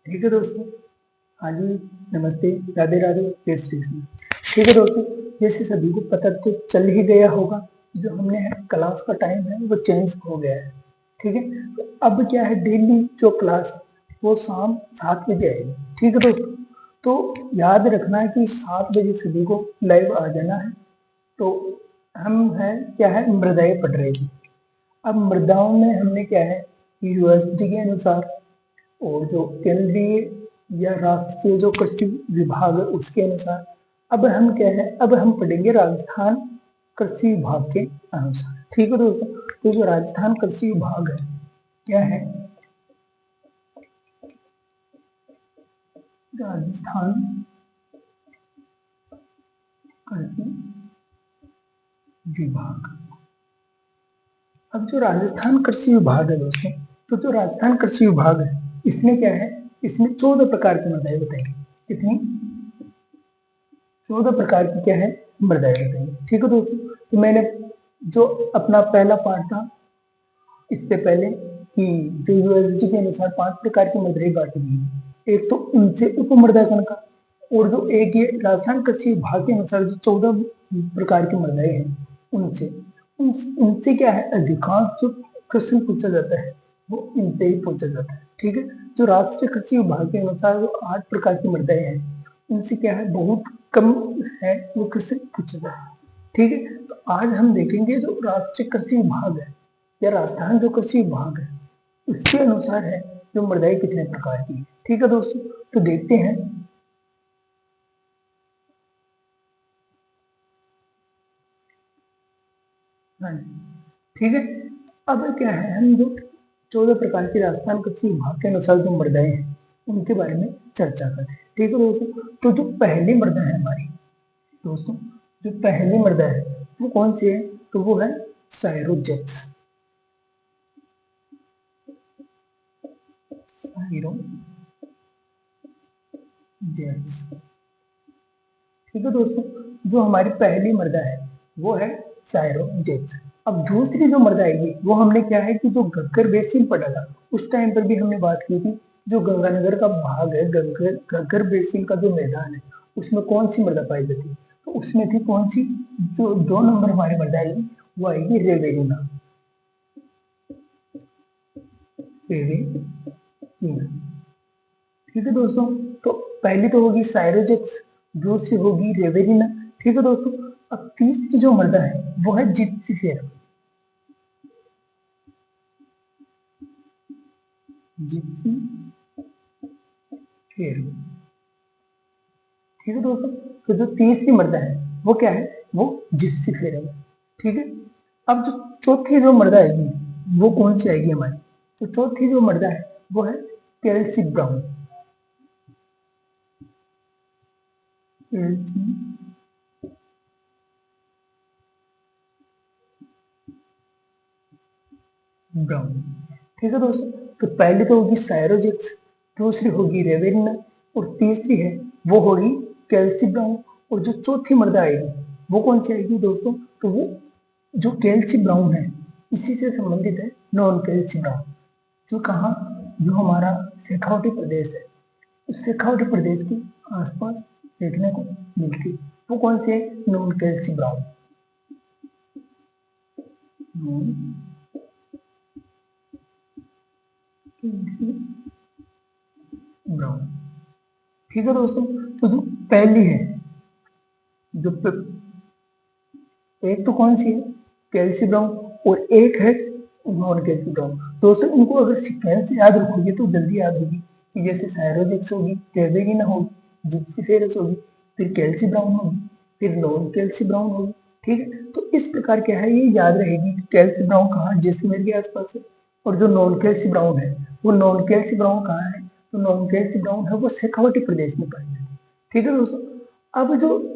ठीक है दोस्तों। हाँ जी, नमस्ते, राधे राधे, जय श्री कृष्ण। ठीक है दोस्तों, जैसे सभी को पता तो चल ही गया होगा, जो हमने क्लास का टाइम है वो चेंज हो गया है। ठीक है, तो अब क्या है, डेली जो क्लास है वो शाम 7 बजे आएगी। ठीक है दोस्तों, तो याद रखना है कि 7 बजे सभी को लाइव आ जाना है। तो हम है क्या है, मृदाएं पढ़ रहे थे। अब मृदाओं में हमने क्या है, यूनिवर्सिटी के अनुसार और जो केंद्रीय या राष्ट्रीय जो कृषि विभाग है उसके अनुसार, अब हम क्या है, अब हम पढ़ेंगे राजस्थान कृषि विभाग के अनुसार। ठीक है दोस्तों, तो जो राजस्थान कृषि विभाग है क्या है, राजस्थान कृषि विभाग। अब जो राजस्थान कृषि विभाग है दोस्तों, तो जो राजस्थान कृषि विभाग है इसमें क्या है, इसमें 14 प्रकार की मृदाएं बताएंगे। कितनी? 14 प्रकार की क्या है, मृदाएं बताएंगे। ठीक है दोस्तों, तो मैंने जो अपना पहला पार्ट था इससे पहले कि जो यूएसडी के अनुसार 5 प्रकार की मृदाएं बांटी गई है। एक तो उनसे उपमृदा कण का, और जो एक ये राजस्थान कृषि विभाग के अनुसार जो 14 प्रकार की मृदाएं हैं उनसे उनसे क्या है, अधिकांश जो क्वेश्चन पूछा जाता है वो इनसे ही पूछा जाता है। ठीक है, जो राष्ट्रीय कृषि विभाग के अनुसार जो 8 प्रकार की मृदाएं हैं उनसे क्या है, बहुत कम है वो क्वेश्चन पूछा जाता है। ठीक है, तो आज हम देखेंगे जो राष्ट्रीय कृषि विभाग है या राजस्थान जो कृषि विभाग है उसके अनुसार है जो मृदाएं कितने प्रकार की है। ठीक है दोस्तों, तो देखते हैं। हाँ जी, ठीक है। अब क्या है, हम जो 14 प्रकार की राजस्थान कृषि विभाग के अनुसार जो मृदाएं हैं उनके बारे में चर्चा करते हैं। ठीक है दोस्तों, तो जो पहली मृदा है हमारी दोस्तों, जो पहली मृदा है वो कौन सी है, तो वो है साइरोजेक्स। साइरोजेक्स। ठीक है दोस्तों, जो हमारी पहली मृदा है वो है साइरोजेक्स। अब दूसरी जो मृदा आएगी वो हमने क्या है कि जो घग्गर बेसिन पढ़ा था उस टाइम पर भी हमने बात की थी। जो गंगानगर का भाग है, घग्गर घग्गर बेसिन का जो मैदान है उसमें कौन सी मृदा पाई जाती है, तो उसमें थी कौन सी, जो 2 नंबर हमारी मृदा आएगी वो आएगी रेवेलिना। रेवेलिना। ठीक है दोस्तों, तो पहली तो होगी साइरोजेक्स, दूसरी होगी रेवेलिना। ठीक है दोस्तों, अब तीसरी जो मृदा है वो है जिप्सीफेरा। जिप्सीफेरा। ठीक है दोस्तों, तो जो तीसरी मृदा है वो क्या है, वो जिप्सीफेरा है। ठीक है, अब जो चौथी जो मृदा आएगी वो कौन सी आएगी हमारी, तो चौथी जो मृदा है वो है कैल्सी ब्राउन। कैल्सी ब्राउन। ठीक है दोस्तों, तो पहली तो होगी सायरोजिक्स, दूसरी होगी रेवेलिना, और तीसरी है वो होगी कैल्सी ब्राउन। और जो चौथी मृदा आएगी वो कौन सी आएगी दोस्तों, तो वो जो कैल्सी ब्राउन है इसी से संबंधित है नॉन कैल्सी ब्राउन। जो कहाँ, जो हमारा शेखावटी प्रदेश है उस शेखावटी प्रदेश के आसपास देखने को मिलती है। वो कौन सी है, नॉन कैल्सी ब्राउन। Non कैल्सी brown. ठीक है दोस्तों, तो जो पहली है, जो एक तो कौन सी है, कैल्सी ब्राउन, और एक है नॉन कैल्सी ब्राउन। दोस्तों इनको अगर सीक्वेंस याद रखोगे तो जल्दी याद होगी कि जैसे सायरोजिक्स होगी, टेबेगिना होगी, जिप्सीफेरस होगी, फिर कैल्सी ब्राउन होगी, फिर नॉन कैल्सी ब्राउन होगी। ठीक है, तो इस प्रकार क्या है, ये याद रहेगी कि कैल्सी ब्राउन कहाँ, जैसलमेर के आसपास है, और जो नॉन कैल्सी ब्राउन है वो नॉन कैल्सी ब्राउन कहाँ है, तो नॉन कैल्सी ब्राउन है वो शेखावटी प्रदेश में पाई जाती है। ठीक है दोस्तों, अब जो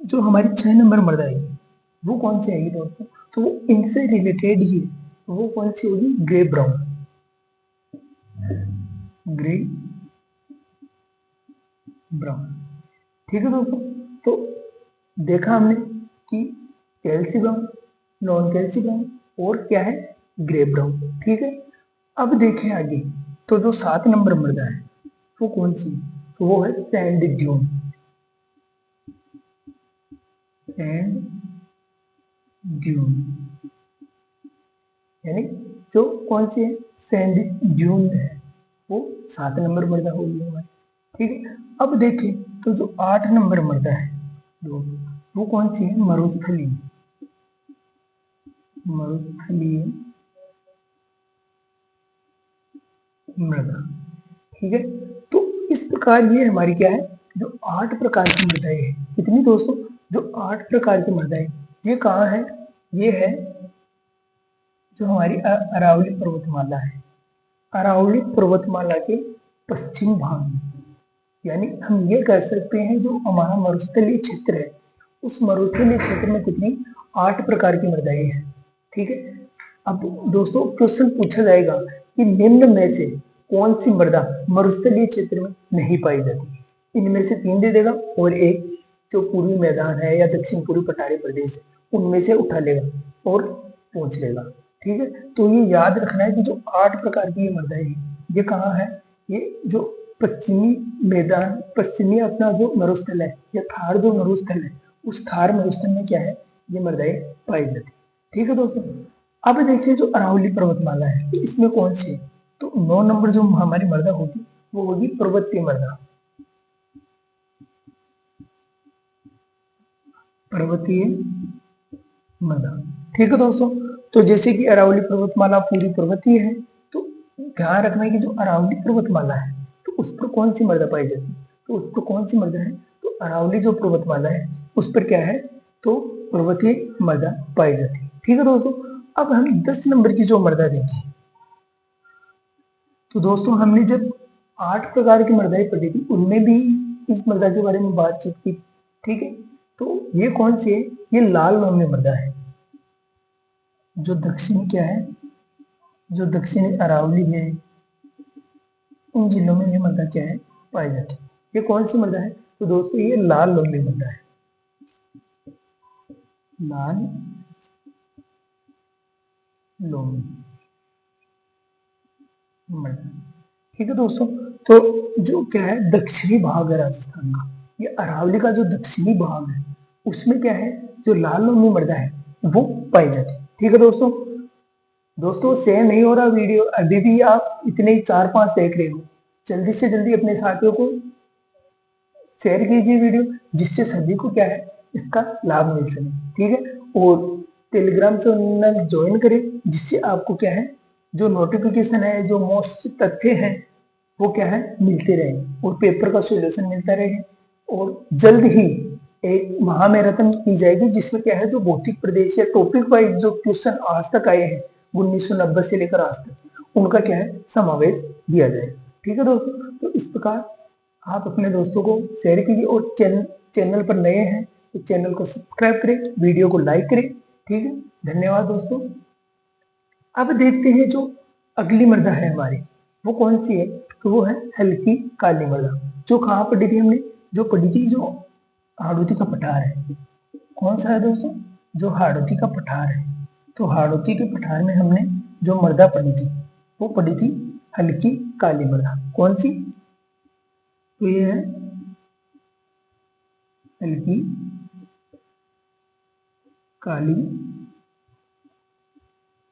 जो हमारी 6 नंबर मृदा आएगी वो कौन सी आएगी दोस्तों, तो वो इनसे रिलेटेड ही है। तो वो कौन सी होगी, ग्रे ब्राउन। Grey brown. ठीक है दोस्तों, तो देखा हमने कि कैल्सी ब्राउन, नॉन कैल्सी ब्राउन, और क्या है, ग्रे ब्राउन। ठीक है, अब देखें आगे, तो जो 7 नंबर मृदा है वो कौन सी है? तो वो है सैंड ड्यून। सैंड ड्यून यानी जो कौन सी है? सैंड ड्यून है, वो 7 नंबर मृदा होगी हमारी। ठीक है, अब देखें तो जो 8 नंबर मृदा है वो कौन सी है? मरुस्थलीय। मरुस्थलीय मृदा। ठीक है, तो इस प्रकार ये हमारी क्या है? जो 8 प्रकार की मृदाएं है। कितनी दोस्तों? जो 8 प्रकार की मृदाएं, ये कहाँ है? ये है जो हमारी अरावली पर्वतमाला है। अरावली पर्वतमाला के पश्चिम भाग में, यानी हम ये कह सकते हैं जो हमारा मरुस्थलीय क्षेत्र है, उस मरुस्थलीय क्षेत्र में कितनी? 8 प्रकार की मृदाएं हैं। ठीक है, अब दोस्तों क्वेश्चन पूछा जाएगा कि निम्न में से कौन सी मृदा मरुस्थलीय क्षेत्र में नहीं पाई जाती? इनमें से 3 दे देगा और एक जो पूर्वी मैदान है या दक्षिण पूर्वी पठारी प्रदेश है उनमें से उठा लेगा और पूछ लेगा। ठीक है, तो ये याद रखना है कि जो 8 प्रकार की ये मृदाएं हैं, ये कहाँ है? ये जो पश्चिमी मैदान, पश्चिमी अपना जो मरुस्थल है या थार जो मरुस्थल है, उस थार मरुस्थल में क्या है? ये मृदाएं पाई जाती। ठीक है दोस्तों, अब देखिए जो अरावली पर्वतमाला है तो इसमें कौन सी है? तो 9 नंबर जो हमारी मृदा होगी वो होगी पर्वतीय मृदा। पर्वतीय मृदा। ठीक है दोस्तों, तो जैसे कि अरावली पर्वतमाला पूरी पर्वतीय है, तो ध्यान रखना है कि जो अरावली पर्वतमाला है तो उस पर कौन सी मृदा पाई जाती है? तो उस पर कौन सी मृदा है? तो अरावली जो पर्वतमाला है उस पर क्या है? तो पर्वतीय मृदा पाई जाती है। ठीक है दोस्तों, अब हम 10 नंबर की जो मृदा देखें, तो दोस्तों हमने जब 8 प्रकार की मृदाएं पढ़ी थी उनमें भी इस मृदा के बारे में बातचीत की। ठीक है, तो ये कौन सी है? ये लाल लोमी मृदा है। जो दक्षिणी क्या है? जो दक्षिणी अरावली है, उन जिलों में ये मृदा क्या है? पाई जाती है। ये कौन सी मृदा है? तो दोस्तों ये लाल लोमी मृदा है। लाल लोमी मृदा। ठीक है दोस्तों, तो जो क्या है? दक्षिणी भाग है राजस्थान का, ये अरावली का जो दक्षिणी भाग है उसमें क्या है? जो लाल लोमी मृदा है वो पाई जाती है। ठीक है दोस्तों, दोस्तों शेयर नहीं हो रहा वीडियो, अभी भी आप इतने 4-5 देख रहे हो, जल्दी से जल्दी अपने साथियों को शेयर कीजिए वीडियो, जिससे सभी को क्या है? इसका लाभ मिल सके। ठीक है, और टेलीग्राम चैनल ज्वाइन करें, जिससे आपको क्या है? जो नोटिफिकेशन है, जो मोस्ट तथ्य है वो क्या है? मिलते रहे और पेपर का सॉल्यूशन मिलता रहे। और जल्द ही एक महामैराथन की जाएगी जिसमें क्या है? जो भौतिक प्रदेश या टॉपिक वाइज जो क्वेश्चन आज तक आए हैं 1990 से लेकर आज तक, उनका क्या है? समावेश किया जाएगा। ठीक है दोस्तों, तो इस प्रकार आप अपने दोस्तों को शेयर कीजिए और चैनल पर नए हैं तो चैनल को सब्सक्राइब करें, वीडियो को लाइक करें। ठीक है, धन्यवाद दोस्तों। अब देखते हैं जो अगली मृदा है हमारी, वो कौन सी है? तो वो है हल्की काली मृदा। जो कहाँ पढ़ी थी हमने? जो पढ़ी थी जो हाड़ौती का पठार है। कौन सा है दोस्तों? जो हाड़ौती का पठार है। तो हाड़ौती के पठार में हमने जो मृदा पढ़ी थी वो पढ़ी थी हल्की काली मृदा। कौन सी? तो ये है हल्की काली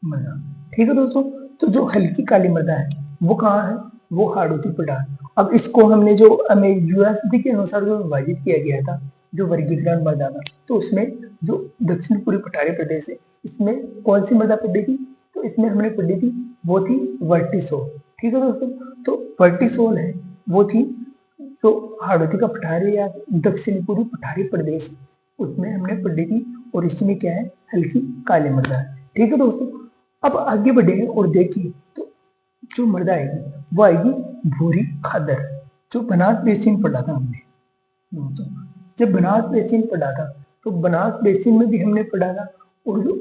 मृदा। ठीक है दोस्तों, तो जो हल्की काली मृदा है वो कहाँ है? वो हाड़ौती पठार। अब इसको हमने जो हमें यूएसडी के अनुसार जो विभाजित किया गया था, जो वर्गीकरण मृदा था, तो उसमें जो दक्षिण पूर्वी पठारी प्रदेश है इसमें कौन सी मृदा पढ़ी थी? तो इसमें हमने पढ़ी थी वो थी वर्टिसोल। ठीक है दोस्तों, तो वर्टिसोल है वो थी जो हाड़ौती का पठार है या दक्षिण पूर्वी पठारी प्रदेश उसमें हमने पढ़ी थी, और इसमें क्या है? हल्की काली मृदा है। ठीक है दोस्तों, अब आगे बढ़े और देखिए तो जो मृदा आएगी वो आएगी भूरी खादर। जो बनास बेसिन पढ़ा था हमने दोस्तों, जब बनास बेसिन पढ़ा था तो बनास बेसिन में भी हमने पढ़ा था, और जो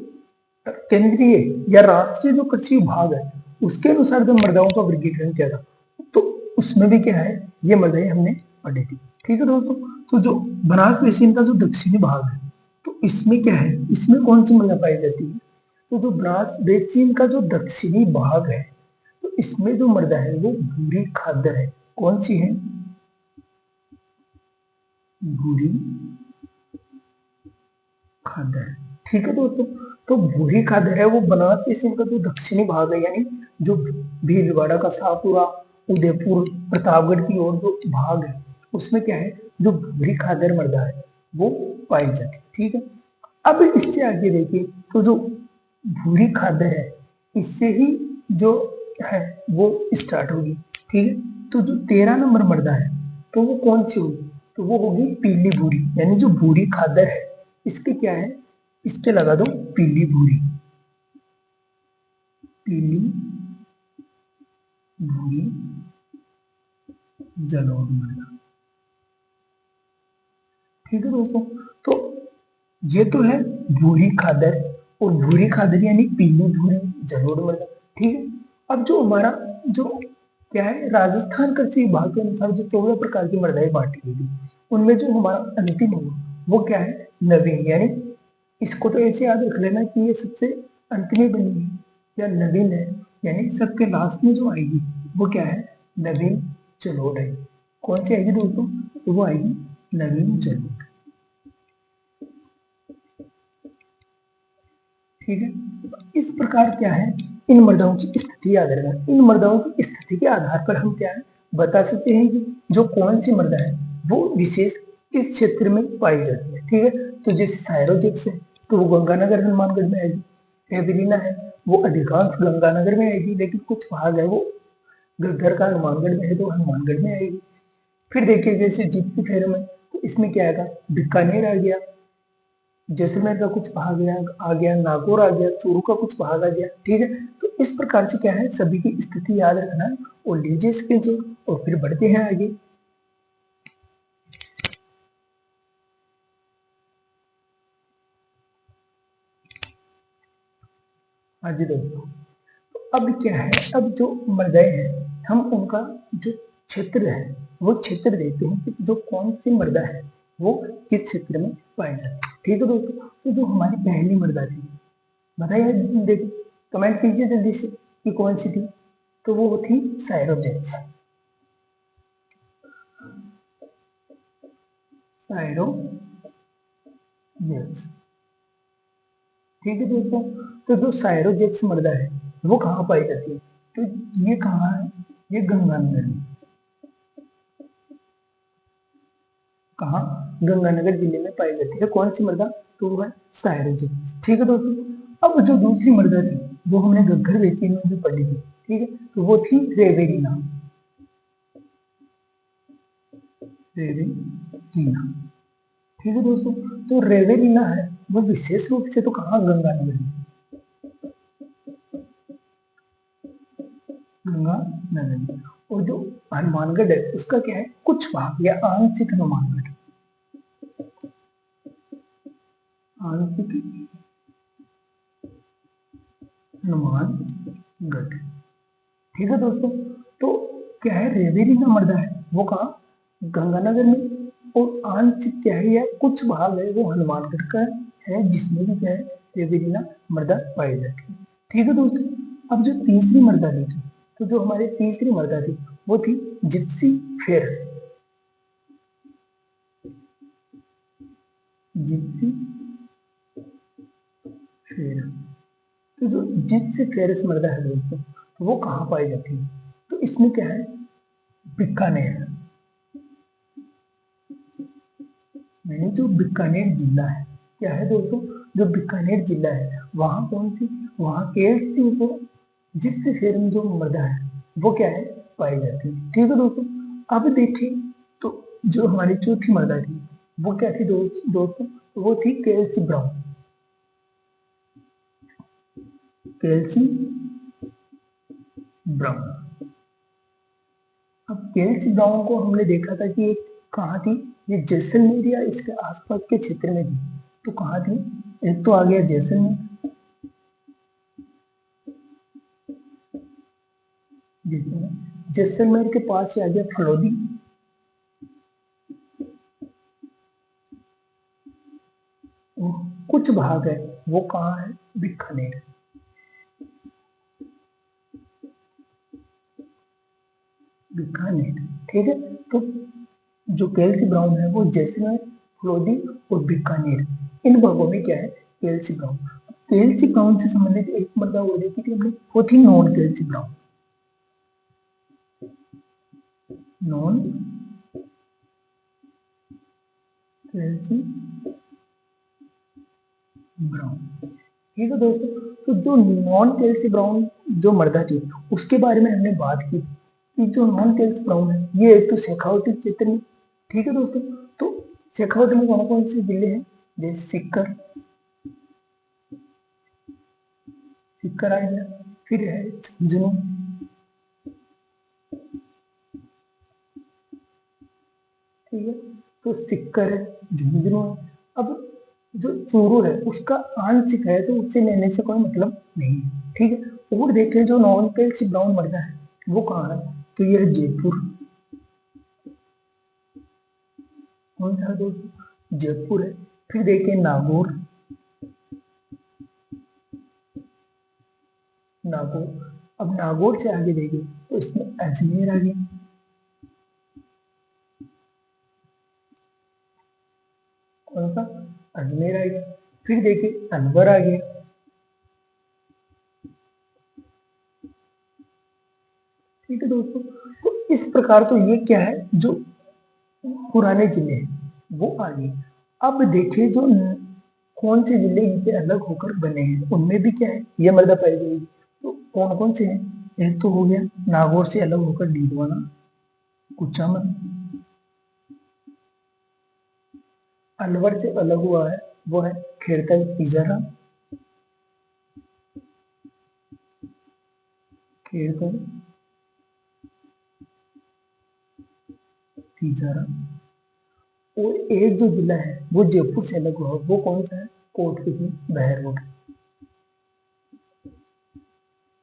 केंद्रीय या राष्ट्रीय जो कृषि विभाग है उसके अनुसार जो मृदाओं का वर्गीकरण किया था, तो उसमें भी क्या है? ये मृदाएं हमने पढ़ी थी। ठीक है दोस्तों, तो जो बनास बेसिन का जो दक्षिणी भाग है तो इसमें क्या है? इसमें कौन सी मृदा पाई जाती है? तो जो बनास बेसिन का जो दक्षिणी भाग है तो इसमें जो मृदा है वो भूरी खादर है। कौन सी है? भूरी खादर। ठीक है दोस्तों, तो भूरी खादर है वो बनारस बेसिन का जो दक्षिणी भाग है, यानी जो भीलवाड़ा का शाहपुरा, उदयपुर, प्रतापगढ़ की ओर जो भाग है उसमें क्या है, जो भूरी खादर मृदा है वो पाई जाती है। ठीक है, अब इससे आगे देखिए तो जो भूरी खादर है इससे ही जो है वो स्टार्ट होगी। ठीक है, तो जो 13 नंबर मृदा है तो वो कौन सी होगी, तो वो होगी पीली भूरी, यानी जो भूरी खादर है इसके क्या है, इसके लगा दो पीली भूरी, पीली भूरी जलोढ़ मृदा। ठीक है दोस्तों, तो ये तो है भूरी खादर, और भूरी खादर यानी पीली भूरी जलोढ़ मृदा। ठीक है, अब जो हमारा जो क्या है, राजस्थान कृषि विभाग के अनुसार जो 14 प्रकार की मृदाएं बांटी गई थी, उनमें जो हमारा अंतिम होगा वो क्या है, नवीन, यानी इसको तो ऐसे याद रख लेना कि ये सबसे अंत में बनी है या नवीन है, यानी सबके लास्ट में जो आएगी वो क्या है, नवीन जलोढ़ है। कौन सी आएगी दोस्तों, तो वो आएगी नवीन जलोढ़। ठीक है, इस प्रकार क्या है, इन मृदाओं की स्थिति याद रखना, इन मृदाओं की स्थिति के आधार पर हम क्या है बता सकते हैं कि जो कौन सी मृदा है वो विशेष किस क्षेत्र में पाई जाती है। ठीक है, तो जैसे साइरोजेक्स है तो वो गंगानगर हनुमानगढ़ में आएगी, एवरीना है वो अधिकांश गंगानगर में आएगी, लेकिन कुछ भाग है वो घर का हनुमानगढ़ में है तो हनुमानगढ़ में आएगी। फिर देखिए जैसे जीपी फेरम है तो इसमें क्या आएगा, बीकानेर आ गया, जैसलमेर का कुछ भाग आ गया, नागौर आ गया, चूरू का कुछ भाग आ गया। ठीक है, तो इस प्रकार से क्या है सभी की स्थिति याद रखना है और लीजिए स्क्रीनशॉट और फिर बढ़ते हैं आगे। हाँ जी दोस्तों, अब क्या है, अब जो मृदाएं हैं हम उनका जो क्षेत्र है वो क्षेत्र देते हैं कि जो कौन सी मृदा है वो किस क्षेत्र में पाई जाती है। ठीक है दोस्तों, तो जो हमारी पहली मृदा थी, बताइए, देखिए कमेंट कीजिए जल्दी से कि कौन सी थी, तो वो थी साइरोजेक्स, साइरोजेक्स। ठीक है दोस्तों, तो जो साइरोजेक्स मृदा है वो कहाँ पाई जाती है, तो ये कहाँ है, ये गंगानगर में, कहाँ, गंगानगर जिले में पाई जाती है कौन सी मृदा, तो वो है साइरोजेक्स। ठीक है दोस्तों, अब जो दूसरी मृदा थी वो हमने घग्गर बेसिन में भी पढ़ी थी। ठीक है, तो वो थी रेवेलिना, रेवेलिना। ठीक है दोस्तों, तो रेवेलिना है वो विशेष रूप से तो कहाँ, गंगानगर में, गंगानगर में। और जो हनुमानगढ़ है उसका क्या है, कुछ भाग या आंशिक हनुमानगढ़, आंशिक हनुमानगढ़। ठीक है दोस्तों, तो क्या है, रेवेलिना मृदा है वो कहाँ, गंगानगर में, और आंशिक क्या है या कुछ भाग है वो हनुमानगढ़ का है, जिसमें भी क्या है रेवेलिना मृदा पाई जाती है। ठीक है दोस्तों, अब जो तीसरी मृदा थी, तो जो हमारी तीसरी मृदा थी वो थी जिप्सी फेरस, जिप्सी फेरस। तो जो जिप्सी फेरस मृदा है दोस्तों, तो वो कहाँ पाई जाती है, तो इसमें क्या है, बीकानेर, यानी जो बीकानेर जिला है, क्या है दोस्तों, जो बीकानेर जिला है वहां कौन सी, वहां केएफसी को जिप्सी फेरस जो मृदा है वो क्या है पाई जाती है। ठीक है दोस्तों, अब देखिए तो जो हमारी चौथी मृदा थी वो क्या थी दोस्तों, तो वो थी कैल्सी ब्राउन, कैल्सी ब्राउन। अब कैल्सी ब्राउन को हमने देखा था कि एक कहाँ थी, ये जैसलमेर या इसके आसपास के क्षेत्र में थी, तो कहाँ थी, एक तो आ गया जैसलमेर, जैसलमेर के पास ही आ गया फलोदी, कुछ भाग है वो कहाँ है, बीकानेर। बीकानेर। ठीक है, तो जो केएलसी ब्राउन है वो जैसलमेर, फलोदी और बीकानेर, इन भागों में क्या है, केएलसी ब्राउन। केएलसी ब्राउन से संबंधित एक मृदा और देखी थी हमने, वो थी non KLC brown. Non KLC brown. ठीक है दोस्तों, तो जो नॉन केएलसी ब्राउन जो मृदा थी उसके बारे में हमने बात की कि जो नॉन केएलसी ब्राउन है ये एक तो शेखावटी क्षेत्र में। ठीक है दोस्तों, तो शेखावटी में कौन कौन से जिले हैं, जैसे सीकर, सीकर आ गया, फिर है झुंझुनू, ठीक है, तो सीकर है, झुंझुनू है। अब जो चूरू है उसका आंशिक है तो उससे लेने से कोई मतलब नहीं है। ठीक है, और देखें जो नॉन केएलसी ब्राउन मृदा है वो कहाँ है, तो ये है जयपुर। कौन सा है दोस्तों, जयपुर है। फिर देखिए नागौर, नागौर। अब नागौर से आगे देखिए तो इसमें अजमेर आ गया। कौन सा, अजमेर आ गया। फिर देखिए अलवर आ गया। ठीक है दोस्तों, तो इस प्रकार तो ये क्या है, जो पुराने जिले हैं वो आ गए। अब देखिए जो कौन से जिले इनसे अलग होकर बने हैं उनमें भी क्या है, ये मृदा पाई जाएगी। तो कौन कौन से हैं, एक तो हो गया नागौर से अलग होकर डीडवाना, कुचामन। अलवर से अलग हुआ है वो है खेड़तल, इजरा, खेड़तल, इजरा। और एक जो जिला है वो जयपुर से अलग हुआ, वो कौन सा है, कोटपुतली, बहरौठ,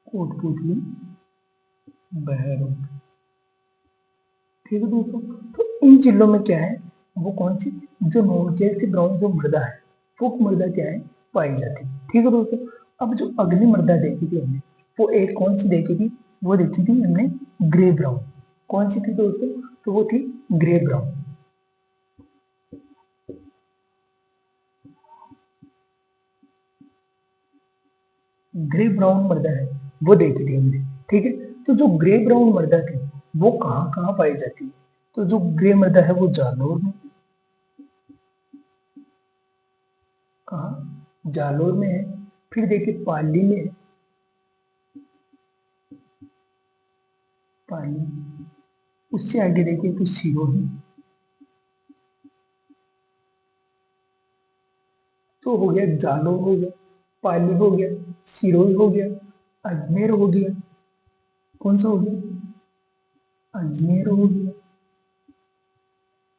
कोटपुतली, बहरौठ। ठीक है दोस्तों, तो इन जिलों में क्या है, वो कौन सी, जो नॉन से ब्राउन जो मृदा है वो मृदा क्या है, पाई जाती है। ठीक है दोस्तों, अब जो अगली मृदा देखी थी हमने वो एक कौन सी देखी थी, वो देखी थी हमने ग्रे ब्राउन। कौन सी थी दोस्तों, तो वो थी ग्रे ब्राउन। ग्रे ब्राउन मृदा है वो देखी थी हमने। ठीक है, तो जो ग्रे ब्राउन मृदा थी वो कहाँ कहाँ पाई जाती है, तो जो ग्रे मृदा है वो जालौर में, कहाँ, जालौर में है। फिर देखिए पाली में है, पाली। उससे आगे देखिए तो सिरोही। तो हो गया जालौर हो गया, पाली हो गया, सिरोही हो गया, अजमेर हो गया। कौन सा हो गया, अजमेर हो गया।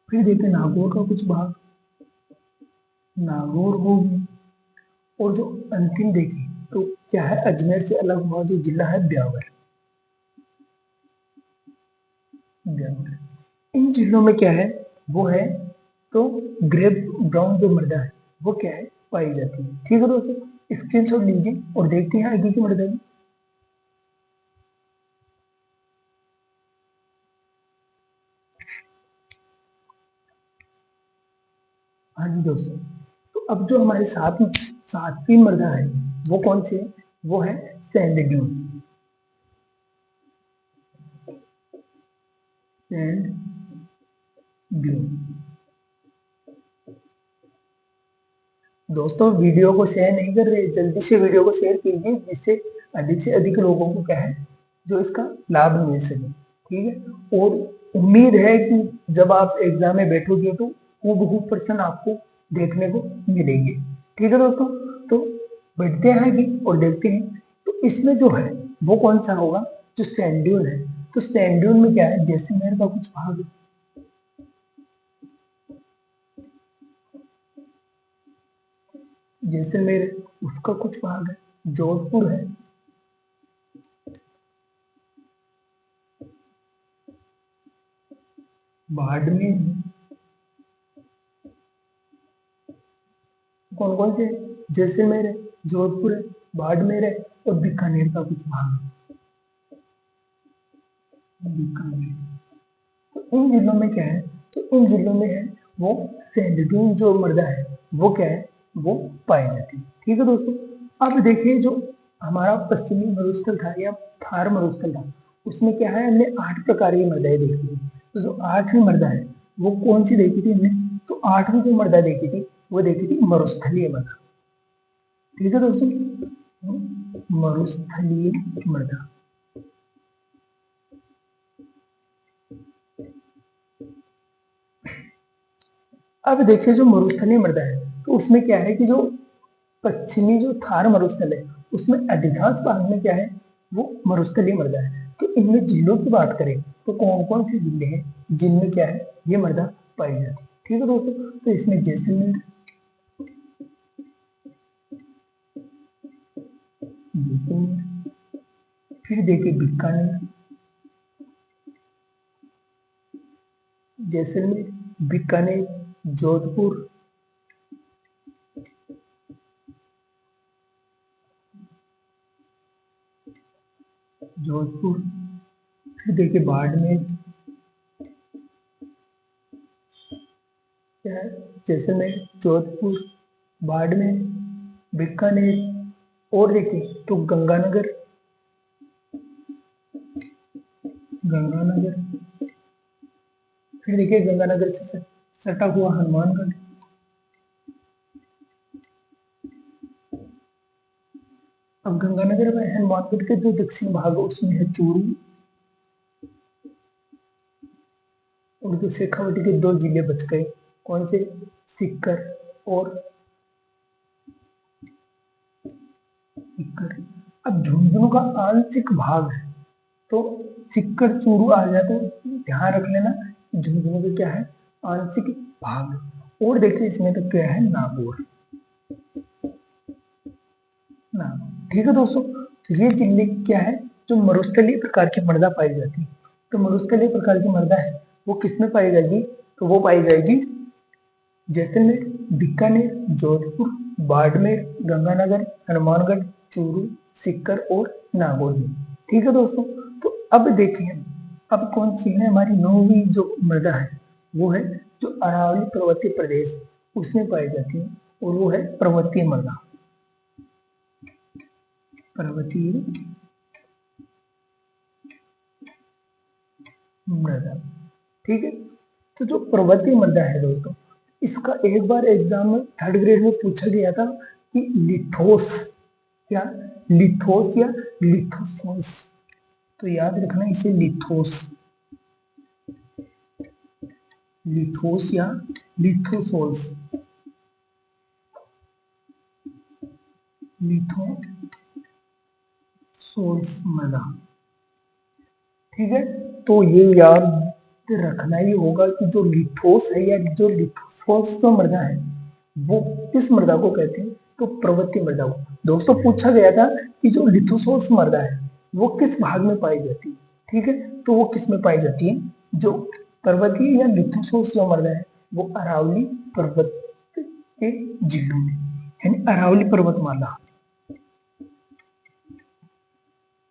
फिर देखिए नागौर का कुछ भाग, नागौर हो गया। और जो अंतिम देखिए तो क्या है, अजमेर से अलग हुआ जो जिला है ब्यावर, ब्यावर। इन जिलों में क्या है, वो है तो ग्रे ब्राउन जो मृदा है वो क्या है, पाई जाती है। ठीक है दोस्तों, स्क्रीनशॉट लीजिए और देखते हैं आगे की मृदा की। हाँ जी दोस्तों, तो अब जो हमारे साथ सातवीं मृदा है वो कौन सी है, वो है सैंड ड्यून, सैंड ड्यून। दोस्तों वीडियो को शेयर नहीं कर रहे, जल्दी से वीडियो को शेयर कीजिए जिससे अधिक से अधिक लोगों को क्या है, जो इसका लाभ मिल सके। ठीक है, और उम्मीद है कि जब आप एग्जाम में बैठोगे तो हूबहू प्रश्न आपको देखने को मिलेंगे। ठीक है दोस्तों, तो बैठते हैं आगे और देखते हैं। तो इसमें जो है वो कौन सा होगा, जो सैंड्यून है। तो सैंड्यून में क्या है, जैसलमेर का कुछ भाग, जैसलमेर उसका कुछ भाग है, जोधपुर है, बाड़मेर, कौन कौन से, जैसलमेर है, जोधपुर है, बाड़मेर है और बीकानेर का कुछ भाग है। बीकानेर। तो इन जिलों में क्या है, तो इन जिलों में है वो सैंडड्यून जो मृदा है वो क्या है, वो पाई जाती है। ठीक है दोस्तों, अब देखिए जो हमारा पश्चिमी मरुस्थल था या थार मरुस्थल था, उसमें क्या है, हमने 8 प्रकार की मृदाएं देखी थी। तो जो 8वीं मृदा है वो कौन सी देखी थी हमने, तो 8वीं जो मृदा देखी थी वो देखी थी मरुस्थलीय मृदा। ठीक है दोस्तों, मरुस्थलीय मृदा। अब देखिए जो मरुस्थलीय मृदा है तो उसमें क्या है कि जो पश्चिमी जो थार मरुस्थल है उसमें अधिकांश भाग में क्या है, वो मरुस्थलीय मृदा है। तो इनमें जिलों की बात करें तो कौन कौन से जिले हैं जिनमें क्या है, ये मृदा पाई जाती है। ठीक है दोस्तों, तो इसमें जैसलमेर, फिर देखिए बीकानेर, जैसलमेर, बीकानेर, जोधपुर, जोधपुर, फिर देखिए बाड़मेर, क्या है, जैसलमेर, जोधपुर, बाड़मेर, बीकानेर, और देखिए तो गंगानगर, गंगानगर, फिर देखिए गंगानगर से सटा हुआ हनुमानगढ़, अब गंगानगर में हनुमानगढ़ के जो दक्षिण भाग है उसमें है चूरू, और जो शेखावाटी के 2 जिले बच गए, कौन से, सीकर और सीकर। अब झुंझुनू का आंशिक भाग है तो सीकर चूरू आ जाता है, ध्यान रख लेना झुंझुनू का क्या है, आंशिक भाग। और देखिए इसमें तो क्या है, नागौर, नागौर। ठीक है दोस्तों, तो ये जिले क्या है, जो मरुस्थलीय प्रकार की मृदा पाई जाती है। तो मरुस्थलीय प्रकार की मृदा है वो किसमें पाई जाएगी, तो वो पाई जाएगी जैसलमेर, बीकानेर, जोधपुर, बाड़मेर, गंगानगर, हनुमानगढ़, चूरू, सीकर और नागौर में। ठीक है दोस्तों, तो अब देखिए अब कौन सी है हमारी 9वीं जो मृदा है, वो है जो अरावली पर्वतीय प्रदेश उसमें पाई जाती है, और वो है पर्वतीय मृदा, पर्वतीय मृदा। ठीक है, तो जो पर्वतीय मृदा है दोस्तों, इसका एक बार एग्जाम में 3rd ग्रेड में पूछा गया था कि लिथोस, क्या, लिथोस या लिथोसोल्स, तो याद रखना इसे लिथोस, लिथोस या लिथोसोल्स, लिथोसोल्स मृदा। ठीक है, तो ये याद रखना ही होगा कि जो लिथोस है या जो लिथोसोल्स जो मृदा है वो किस मृदा को कहते हैं, तो पर्वतीय मृदा को। दोस्तों पूछा गया था कि जो लिथोसोल्स मृदा है वो किस भाग में पाई जाती है। ठीक है, तो वो किस में पाई जाती है, जो पर्वतीय या लिथोसोल्स जो मृदा है वो अरावली पर्वत के जिलों में, यानी अरावली पर्वतमाला,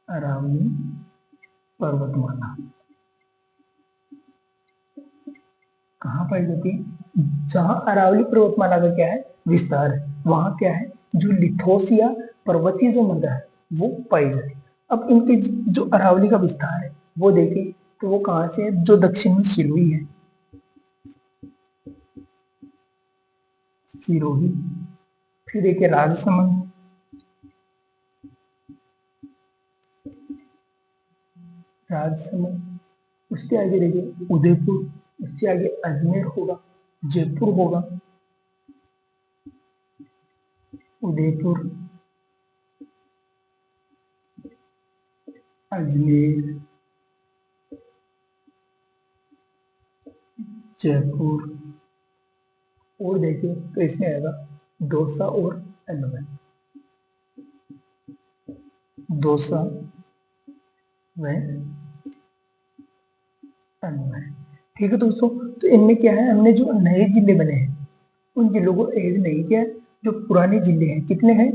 अरावली पर्वतमाला कहाँ पाई जाती है, जहां अरावली पर्वतमाला का क्या है, विस्तार है, वहां क्या है, जो लिथोस या पर्वतीय जो मृदा है वो पाई जाती है। अब इनके जो अरावली का विस्तार है वो देखें तो वो कहाँ से है, जो दक्षिण में सिरोही है, सिरोही, फिर देखिए राजसमंद, राजसमंद, उसके आगे देखिए उदयपुर, उससे आगे अजमेर होगा, जयपुर होगा, उदयपुर, अजमेर, जयपुर, और देखिए तो इसमें आएगा दौसा और अलवर, दौसा व अलवर। ठीक है दोस्तों, तो इनमें क्या है, हमने जो नए जिले बने हैं उन जिलों को ऐड नहीं किया है। जो पुराने जिले हैं कितने हैं,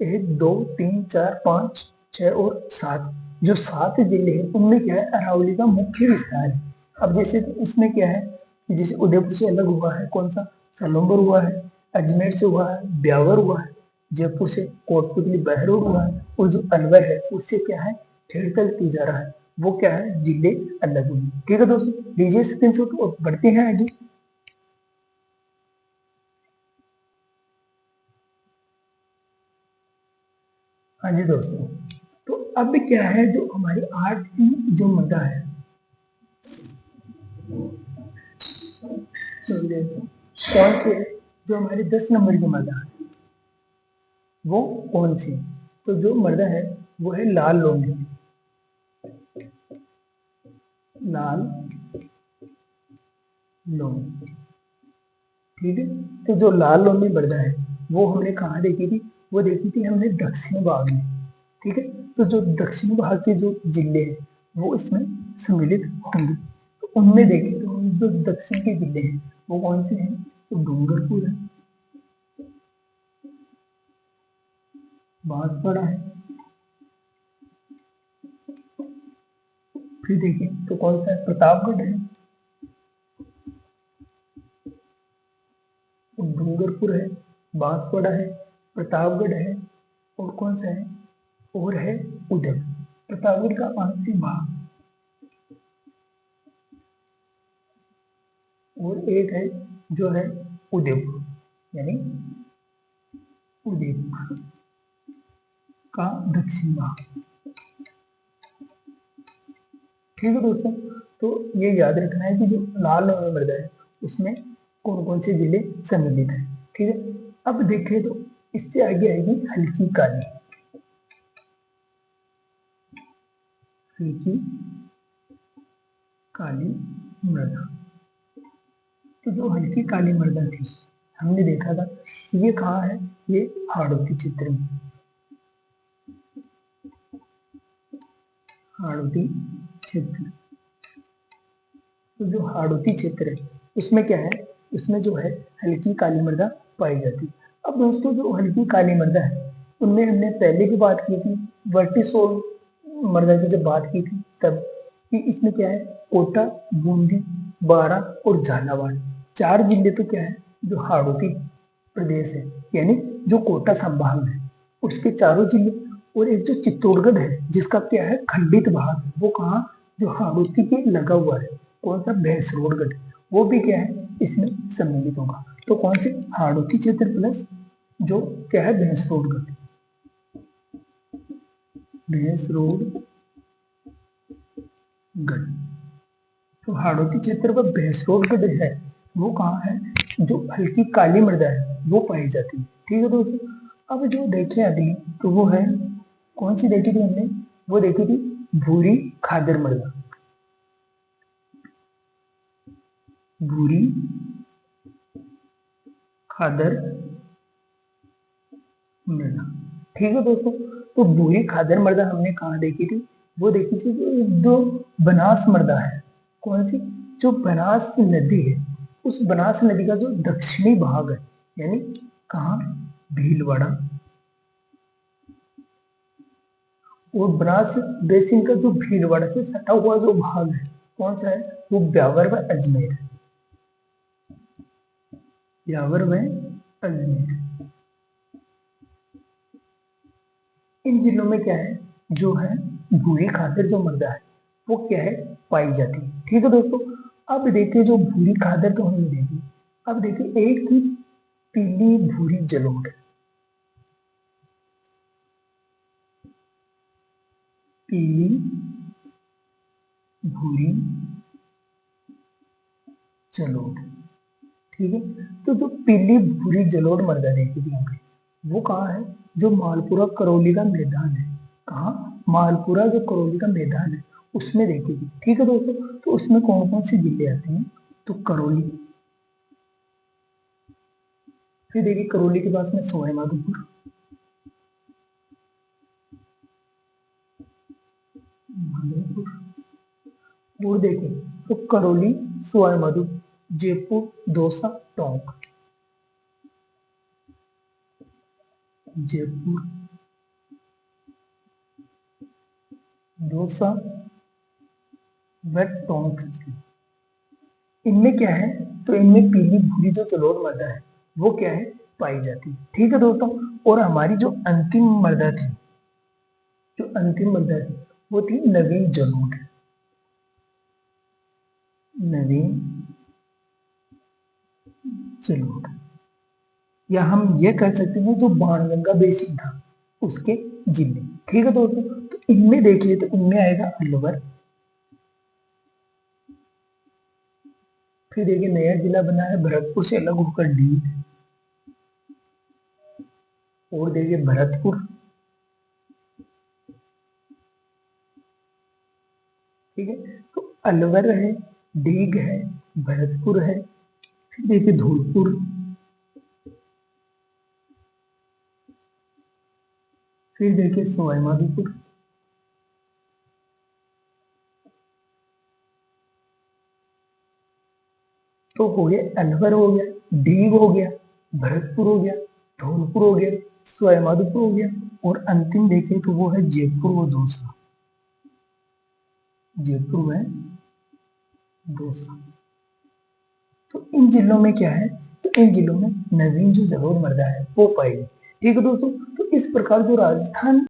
1 2 3 4 5 6 और 7, जो 7 जिले हैं उनमें क्या है, अरावली का मुख्य विस्तार है। अब जैसे इसमें क्या है कि जैसे उदयपुर से अलग हुआ है कौन सा, सलम्बर हुआ है, अजमेर से हुआ है ब्यावर हुआ है, जयपुर से कोटपुतली बहरोड हुआ है, और जो अलवर है उससे क्या है खेड़कल तिजारा है, वो क्या है जिले अलग हुए। ठीक है दोस्तों, लीजिए स्क्रीनशॉट और बढ़ते हैं आगे। हाँ जी दोस्तों, तो अब क्या है जो हमारी 8 की जो मृदा है, तो कौन से है, जो हमारी 10 नंबर की मृदा है वो कौन सी है? तो जो मृदा है वो है लाल लोमी, लाल लोमी। ठीक है, तो जो लाल लोमी मृदा है वो हमने कहाँ देखी थी, वो देखी थी हमने दक्षिण भाग में। ठीक है, तो जो दक्षिण भाग के जो जिले हैं वो इसमें सम्मिलित होंगे। तो उनमें देखें तो जो दक्षिण के जिले हैं वो कौन से हैं, तो डूंगरपुर है, बांसवाड़ा है, फिर देखें तो कौन सा है, प्रतापगढ़ है, डूंगरपुर है, बांसवाड़ा है, प्रतापगढ़ है, और कौन सा है, और है उदय। प्रतापगढ़ का आंशिक भाग, और एक है जो है उदयपुर, यानी उदयपुर का दक्षिण भाग। ठीक है दोस्तों, तो ये याद रखना है कि जो लाल और मृदा है उसमें कौन कौन से जिले सम्मिलित हैं। ठीक है, अब देखें तो इससे आगे आएगी हल्की काली, हल्की काली मृदा। तो जो हल्की काली मृदा थी हमने देखा था ये कहाँ है, ये हाड़ौती क्षेत्र में, हाड़ौती क्षेत्र। तो जो हाड़ौती क्षेत्र है उसमें क्या है, उसमें जो है हल्की काली मृदा पाई जाती है। अब दोस्तों जो हल्की काली मृदा है उनमें हमने पहले भी बात की थी, वर्टिसोल मृदा की जब बात की थी तब, कि इसमें क्या है कोटा, बूंदी, बारा और झालावाड़ 4 जिले तो क्या है जो हाड़ौती प्रदेश है, यानी जो कोटा संभाग है उसके चारों जिले, और एक जो चित्तौड़गढ़ है जिसका क्या है खंडित भाग है, वो कहाँ, जो हाड़ौती के लगा हुआ है, कौन सा, भैंसरोडगढ़, वो भी क्या है इसमें सम्मिलित होगा। तो कौन से, हाड़ौती क्षेत्र प्लस जो क्या है भैंसरोडगढ़, भैंसरोडगढ़। तो हाड़ौती क्षेत्र पर भैंसरोडगढ़ है वो कहाँ है, जो हल्की काली मृदा है वो पाई जाती है। ठीक है दोस्तों, अब जो देखें अभी तो वो है कौन सी देखी थी हमने, वो देखी थी भूरी खादर मृदा, भूरी खादर मृदा। ठीक है दोस्तों, तो भूरी खादर मृदा हमने कहाँ देखी थी, वो देखी थी जो बनास मृदा है, कौन सी, जो बनास नदी है उस बनास नदी का जो दक्षिणी भाग है, यानी कहाँ, भीलवाड़ा, और बनास बेसिन का जो भीलवाड़ा से सटा हुआ जो भाग है कौन सा है, वो ब्यावर व अजमेर, ब्यावर व अजमेर। इन जिलों में क्या है, जो है भूरी खादर जो मृदा है वो क्या है पाई जाती है। ठीक है दोस्तों, अब देखिए जो भूरी खादर तो हमने देखी, अब देखिए एक थी पीली भूरी जलोढ़, पीली भूरी जलोढ़। ठीक है, तो जो पीली भूरी जलोढ़ मृदा देखी थी हमने वो कहाँ है, जो मालपुरा करौली का मैदान है, कहाँ, मालपुरा जो करौली का मैदान है उसमें देखी थी। ठीक है दोस्तों, तो उसमें कौन कौन से जिले आते हैं, तो करौली, फिर देखिए करौली के पास में सवाई माधोपुर, माधोपुर, और देखिए तो करौली, सवाई माधोपुर, जयपुर, दौसा, टोंक, जयपुर, दौसा व टोंक झील। इनमें क्या है, तो इनमें पीली भूरी जो जलोढ़ मृदा है वो क्या है, पाई जाती है। ठीक है दोस्तों, और हमारी जो अंतिम मृदा थी, जो अंतिम मृदा थी वो थी नवीन जलोढ़। नवीन जलोढ़, या हम ये कह सकते हैं जो बाणगंगा बेसिन था उसके जिले। ठीक है दोस्तों, तो इनमें देखिए तो इनमें आएगा अलवर। फिर देखिए नया जिला बना है भरतपुर से अलग होकर ढींग। और देखिए भरतपुर, ठीक है, तो अलवर है, ढींग है, भरतपुर है, फिर देखिए धौलपुर, फिर देखिए सवाई माधोपुर, तो हो गया अलवर हो गया, ढींग हो गया, भरतपुर हो गया, धौलपुर हो गया, सवाई माधोपुर हो गया, और अंतिम देखें तो वो है जयपुर व दौसा। जयपुर में दौसा। तो इन जिलों में क्या है, तो इन जिलों में नवीन जो जलोढ़ मृदा है वो पाई गई। ठीक है दोस्तों, तो इस प्रकार जो राजस्थान